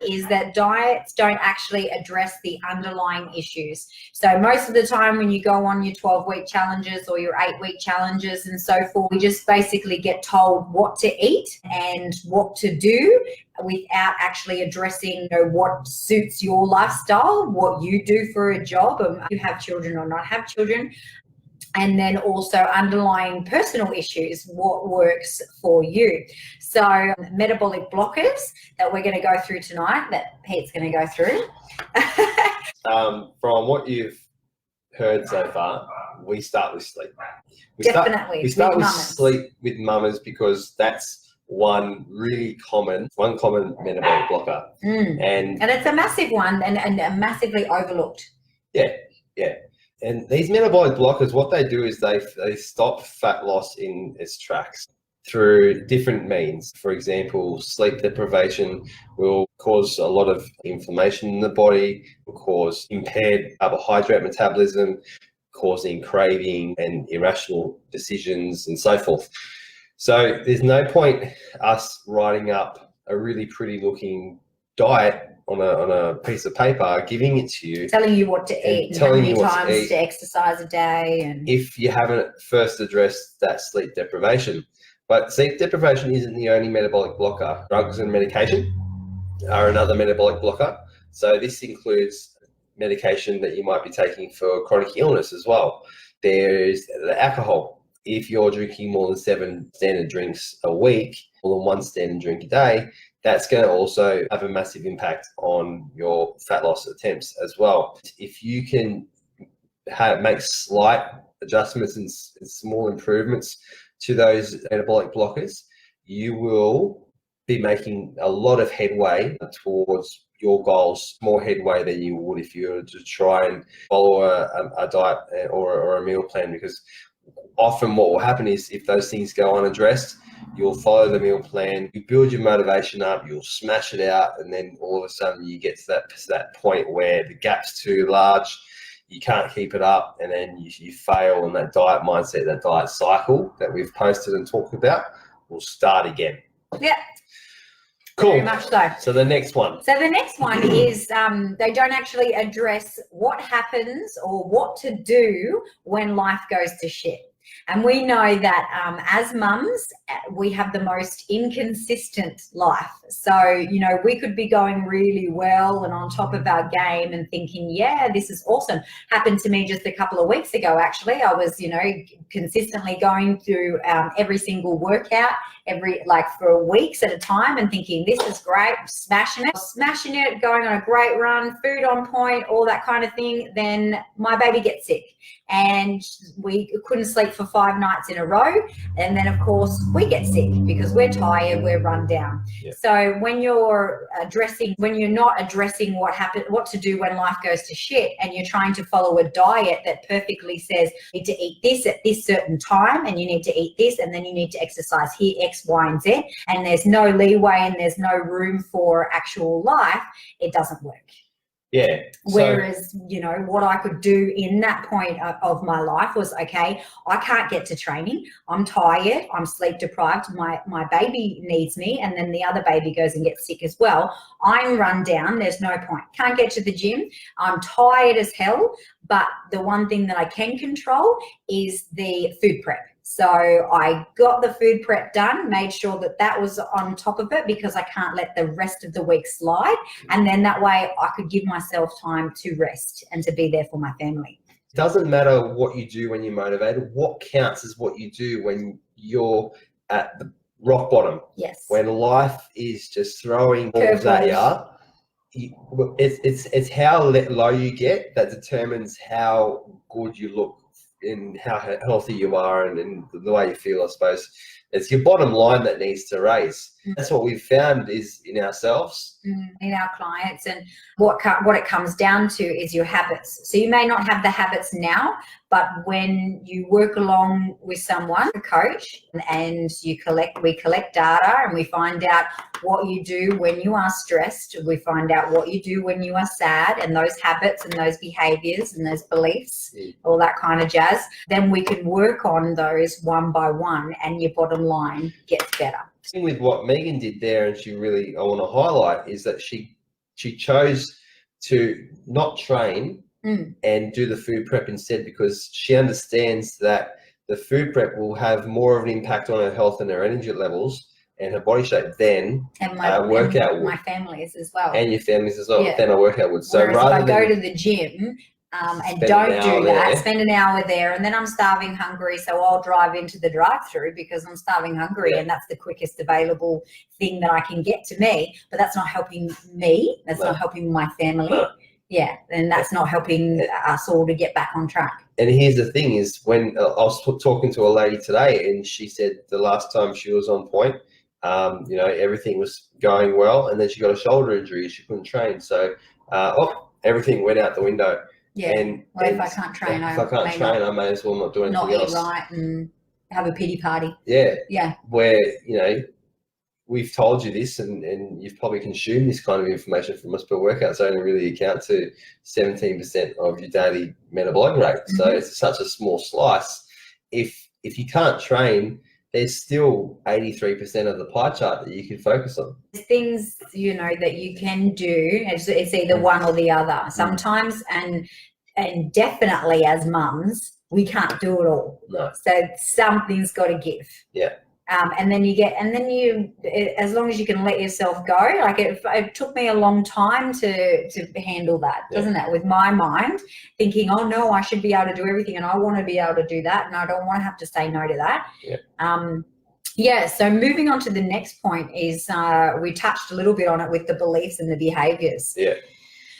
is that diets don't actually address the underlying issues. So most of the time when you go on your 12-week challenges or your 8-week challenges and so forth, we just basically get told what to eat and what to do without actually addressing, what suits your lifestyle, what you do for a job, you have children or not have children. And then also underlying personal issues, what works for you. So metabolic blockers that we're going to go through tonight, that Pete's going to go through. From what you've heard so far, we start with sleep. We start with sleep with mamas because that's one common metabolic blocker. And it's a massive one and massively overlooked. Yeah. And these metabolic blockers, what they do is they stop fat loss in its tracks through different means. For example, sleep deprivation will cause a lot of inflammation in the body, will cause impaired carbohydrate metabolism, causing craving and irrational decisions and so forth. So there's no point us writing up a really pretty looking diet on a piece of paper, giving it to you, telling you what to eat and how many times to exercise a day, and if you haven't first addressed that sleep deprivation. But sleep deprivation isn't the only metabolic blocker. Drugs and medication are another metabolic blocker. So this includes medication that you might be taking for chronic illness as well. There's the alcohol. If you're drinking more than 7 standard drinks a week, more than 1 standard drink a day, that's going to also have a massive impact on your fat loss attempts as well. If you can make slight adjustments and small improvements to those metabolic blockers, you will be making a lot of headway towards your goals, more headway than you would if you were to try and follow a diet or a meal plan. Because often what will happen is if those things go unaddressed, you'll follow the meal plan, you build your motivation up, you'll smash it out, and then all of a sudden you get to that point where the gap's too large, you can't keep it up, and then you fail, and that diet mindset, that diet cycle that we've posted and talked about will start again. Yeah. Cool. Very much so. So the next one. So the next one is they don't actually address what happens or what to do when life goes to shit. And we know that as mums, we have the most inconsistent life. So, we could be going really well and on top of our game and thinking, yeah, this is awesome. Happened to me just a couple of weeks ago, actually. I was, consistently going through every single workout, for weeks at a time and thinking, this is great, smashing it, going on a great run, food on point, all that kind of thing. Then my baby gets sick and we couldn't sleep for 5 nights in a row. And then, of course, we get sick because we're tired, we're run down. Yeah. So when you're not addressing what to do when life goes to shit, and you're trying to follow a diet that perfectly says you need to eat this at this certain time, and you need to eat this, and then you need to exercise here, X, Y, and Z, and there's no leeway and there's no room for actual life, it doesn't work. Yeah. Whereas, what I could do in that point of my life was, okay, I can't get to training. I'm tired. I'm sleep deprived. My baby needs me. And then the other baby goes and gets sick as well. I'm run down. There's no point. Can't get to the gym. I'm tired as hell. But the one thing that I can control is the food prep. So I got the food prep done, made sure that was on top of it because I can't let the rest of the week slide. And then that way I could give myself time to rest and to be there for my family. It doesn't matter what you do when you're motivated. What counts is what you do when you're at the rock bottom. Yes. When life is just throwing balls at you. It's how low you get that determines how good you look and how healthy you are and the way you feel, I suppose. It's your bottom line that needs to raise. That's what we've found is in ourselves. In our clients. And what it comes down to is your habits. So you may not have the habits now, but when you work along with someone, a coach, and we collect data and we find out what you do when you are stressed, we find out what you do when you are sad, and those habits and those behaviors and those beliefs, all that kind of jazz, then we can work on those one by one and your bottom line gets better. With what Megan did there, and I want to highlight, is that she she chose to not train and do the food prep instead, because she understands that the food prep will have more of an impact on her health and her energy levels and her body shape than workout and my families as well. And your families as well, than a workout would. So whereas rather if I go to the gym and don't do that, spend an hour there, and then I'm starving hungry, so I'll drive into the drive-through because I'm starving hungry, and that's the quickest available thing that I can get to me. But that's not helping me. That's not helping my family. Yeah, and that's not helping us all to get back on track. And here's the thing is, when I was talking to a lady today, and she said the last time she was on point, you know, everything was going well, and then she got a shoulder injury. She couldn't train. So, everything went out the window. Yeah. And if I can't train, I may as well not do anything else. Not eat right and have a pity party. Yeah. Yeah. Where, you know, we've told you this, and you've probably consumed this kind of information from us, but workouts only really account to 17% of your daily metabolic rate. So it's such a small slice. If you can't train, there's still 83% of the pie chart that you can focus on. There's things, you know, that you can do. It's either one or the other. Sometimes, and definitely as mums, we can't do it all. No. So something's got to give. Yeah. And then as long as you can let yourself go, like it took me a long time to handle that, doesn't it? With my mind thinking, oh no, I should be able to do everything, and I want to be able to do that, and I don't want to have to say no to that. Yeah. So moving on to the next point is we touched a little bit on it with the beliefs and the behaviors. Yeah.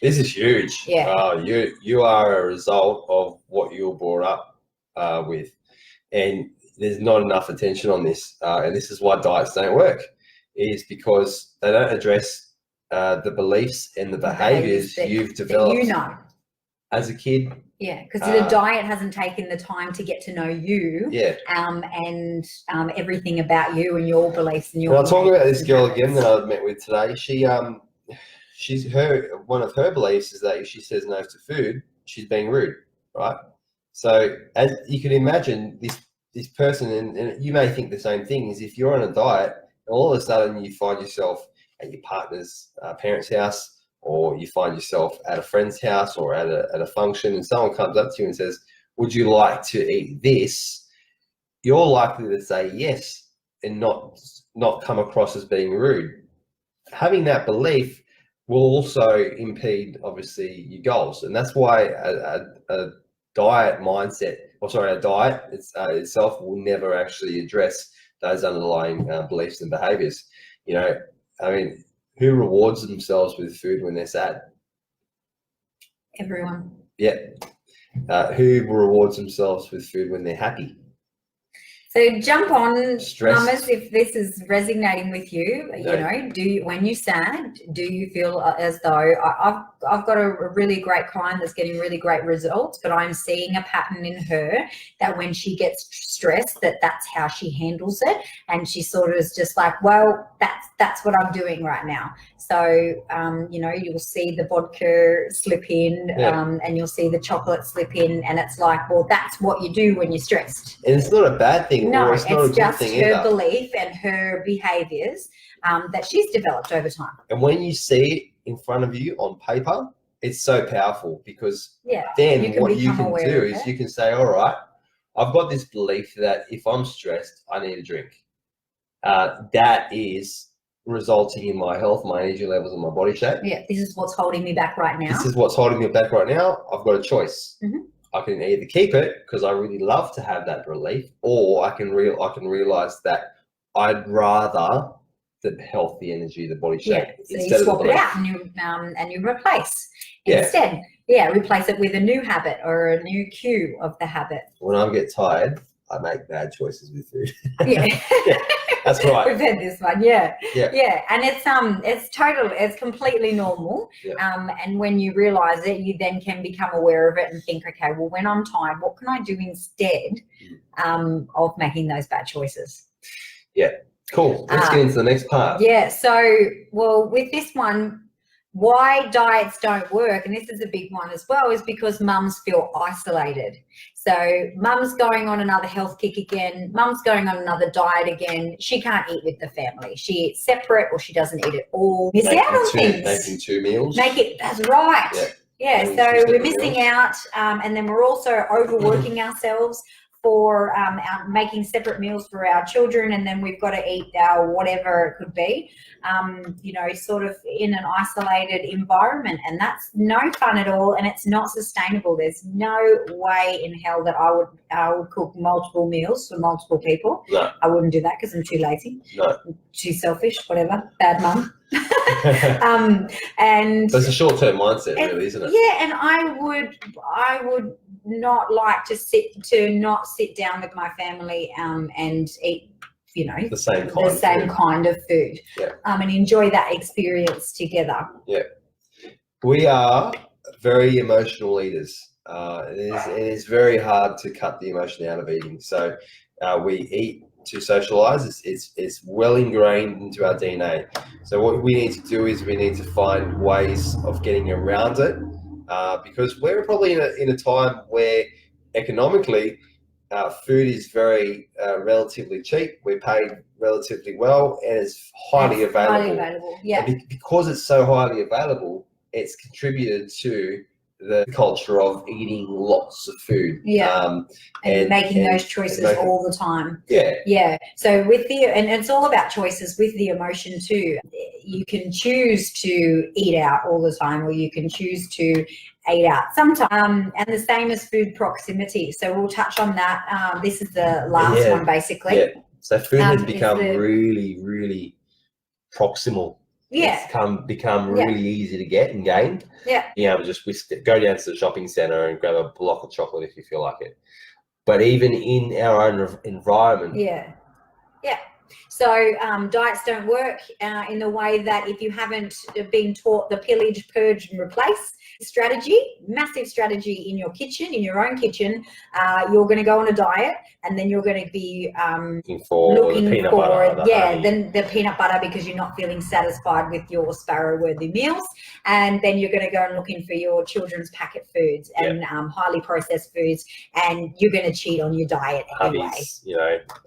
This is huge. Yeah. You are a result of what you were brought up with, and there's not enough attention on this, and this is why diets don't work, is because they don't address the beliefs and the behaviors you've developed as a kid. Yeah, because the diet hasn't taken the time to get to know you. Yeah. And everything about you and your beliefs and your. Well, I'll talk about this girl again that I met with today. One of her beliefs is that if she says no to food, she's being rude, right? So as you can imagine, this person, and you may think the same thing, is if you're on a diet and all of a sudden you find yourself at your partner's parents' house, or you find yourself at a friend's house or at a function, and someone comes up to you and says, would you like to eat this? You're likely to say yes and not come across as being rude. Having that belief will also impede, obviously, your goals. And that's why a diet mindset, a diet itself will never actually address those underlying beliefs and behaviors. You know, I mean, who rewards themselves with food when they're sad? Everyone. Yeah. Who rewards themselves with food when they're happy? So jump on, Stress. mamas, if this is resonating with you. You know, when you're sad, do you feel as though I've got a really great client that's getting really great results, but I'm seeing a pattern in her that when she gets stressed, that's how she handles it, and she sort of is just like, well, that's what I'm doing right now. So you know, you'll see the vodka slip in, and you'll see the chocolate slip in, and it's like, well, that's what you do when you're stressed. And it's not a bad thing. No, it's not just her either. belief and her behaviors that she's developed over time. And when you see it in front of you on paper, it's so powerful, because then what you can do is you can say, all right, I've got this belief that if I'm stressed, I need a drink. That is resulting in my health, my energy levels, and my body shape. Yeah, this is what's holding me back right now. This is what's holding me back right now. I've got a choice. I can either keep it because I really love to have that relief, or I can realize that I'd rather the health, the energy, the body shape. So you swap it out and you replace instead. Yeah, replace it with a new habit or a new cue of the habit. When I get tired, I make bad choices with food. Yeah. That's right. We've had this one, yeah. And it's completely normal. And when you realize it, you then can become aware of it and think, okay, well, when I'm tired, what can I do instead of making those bad choices? Yeah, cool. Let's get into the next part. Yeah. So, well, with this one, why diets don't work, and this is a big one as well, is because mums feel isolated. So mum's going on another health kick again, mum's going on another diet again. She can't eat with the family. She eats separate, or she doesn't eat at all. Miss out on things. Making 2 meals. That's right. Yeah, so we're missing meals. out, and then we're also overworking ourselves for making separate meals for our children, and then we've got to eat our whatever it could be, you know, sort of in an isolated environment, and that's no fun at all, and it's not sustainable. There's no way in hell that I would cook multiple meals for multiple people. No. I wouldn't do that because I'm too lazy. No. Too selfish, whatever. Bad mum. And so it's a short-term mindset, really, isn't it? Yeah, and I would not like to not sit down with my family and eat, you know, the same kind of food. Yeah. And enjoy that experience together. Yeah. We are very emotional eaters. It is very hard to cut the emotion out of eating. So we eat to socialize. It's well ingrained into our DNA. So what we need to do is we need to find ways of getting around it, because we're probably in a time where economically food is very relatively cheap. We're paid relatively well, and it's highly available. Highly available, yeah. And because it's so highly available, it's contributed to the culture of eating lots of food. Yeah. And making those choices all the time. Yeah. Yeah. So and it's all about choices with the emotion too. You can choose to eat out all the time, or you can choose to eat out sometimes. And the same as food proximity. So we'll touch on that. This is the last one, basically. Yeah. So food has become really, really proximal. Yeah. It's become really easy to get and gain. Yeah. Being able to just go down to the shopping centre and grab a block of chocolate if you feel like it. But even in our own environment. Yeah. Yeah. So diets don't work in the way that if you haven't been taught the pillage, purge and replace strategy, massive strategy in your kitchen, in your own kitchen, you're going to go on a diet, and then you're going to be looking for the peanut butter, then the peanut butter, because you're not feeling satisfied with your sparrow-worthy meals, and then you're going to go and looking for your children's packet foods and highly processed foods, and you're going to cheat on your diet anyway.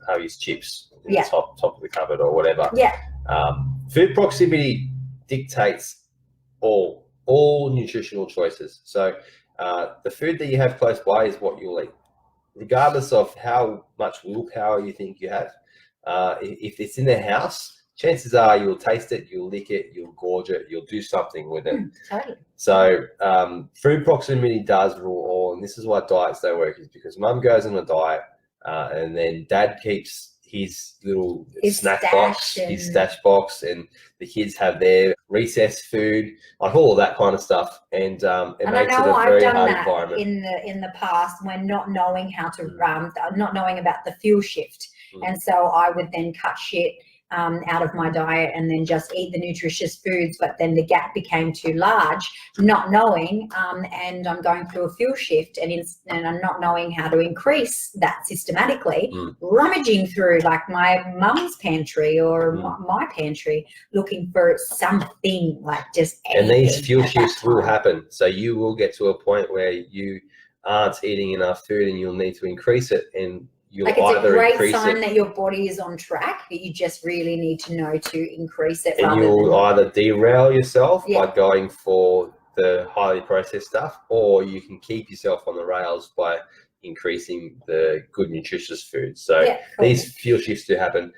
Hubby's chips. Top of the cupboard or whatever. Yeah. Food proximity dictates all nutritional choices. So the food that you have close by is what you'll eat, regardless of how much willpower you think you have. If it's in the house, chances are you'll taste it, you'll lick it, you'll gorge it, you'll do something with it. Totally. So food proximity does rule all, and this is why diets don't work, is because mum goes on a diet and then dad keeps his little snack box, his stash box, and the kids have their recess food, like all of that kind of stuff, and it makes it a very hard environment. In the past, when not knowing how to not knowing about the fuel shift, and so I would then cut shit out of my diet and then just eat the nutritious foods, but then the gap became too large, not knowing, and I'm going through a fuel shift, and I'm not knowing how to increase that systematically, rummaging through like my mum's pantry or my pantry, looking for something like just anything. And these fuel shifts will happen. So you will get to a point where you aren't eating enough food and you'll need to increase it, and you'll like it's a great sign it, that your body is on track, but you just really need to know to increase it. And you'll either derail yourself by going for the highly processed stuff, or you can keep yourself on the rails by increasing the good nutritious food. So these fuel shifts do happen.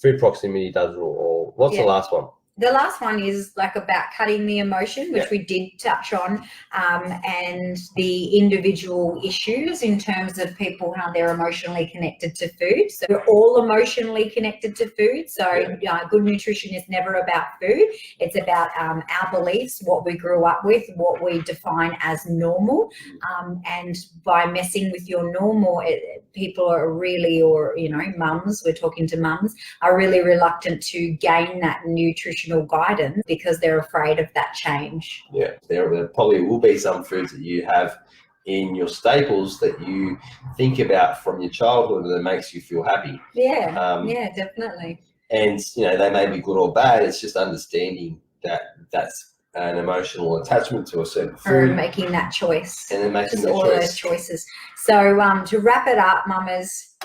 Food proximity does rule all. What's the last one? The last one is like about cutting the emotion, which we did touch on, and the individual issues in terms of people, how they're emotionally connected to food. So we're all emotionally connected to food. So good nutrition is never about food. It's about our beliefs, what we grew up with, what we define as normal. And by messing with your normal, people are really, or, mums, we're talking to mums, are really reluctant to gain that nutritional guidance because they're afraid of that change. Yeah, there probably will be some foods that you have in your staples that you think about from your childhood that makes you feel happy. Yeah, definitely. And they may be good or bad. It's just understanding that that's an emotional attachment to a certain Or food, making that choice. and then making Just the all of those choice. choices. So to wrap it up, mamas,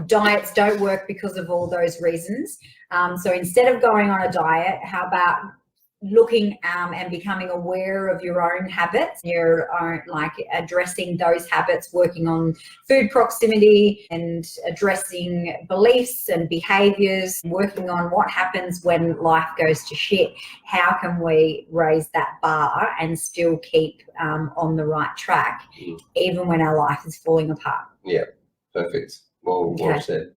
diets don't work because of all those reasons. So instead of going on a diet, how about looking and becoming aware of your own habits, your own, like addressing those habits, working on food proximity and addressing beliefs and behaviors, working on what happens when life goes to shit. How can we raise that bar and still keep on the right track, even when our life is falling apart? Yeah, perfect. Well Okay. said.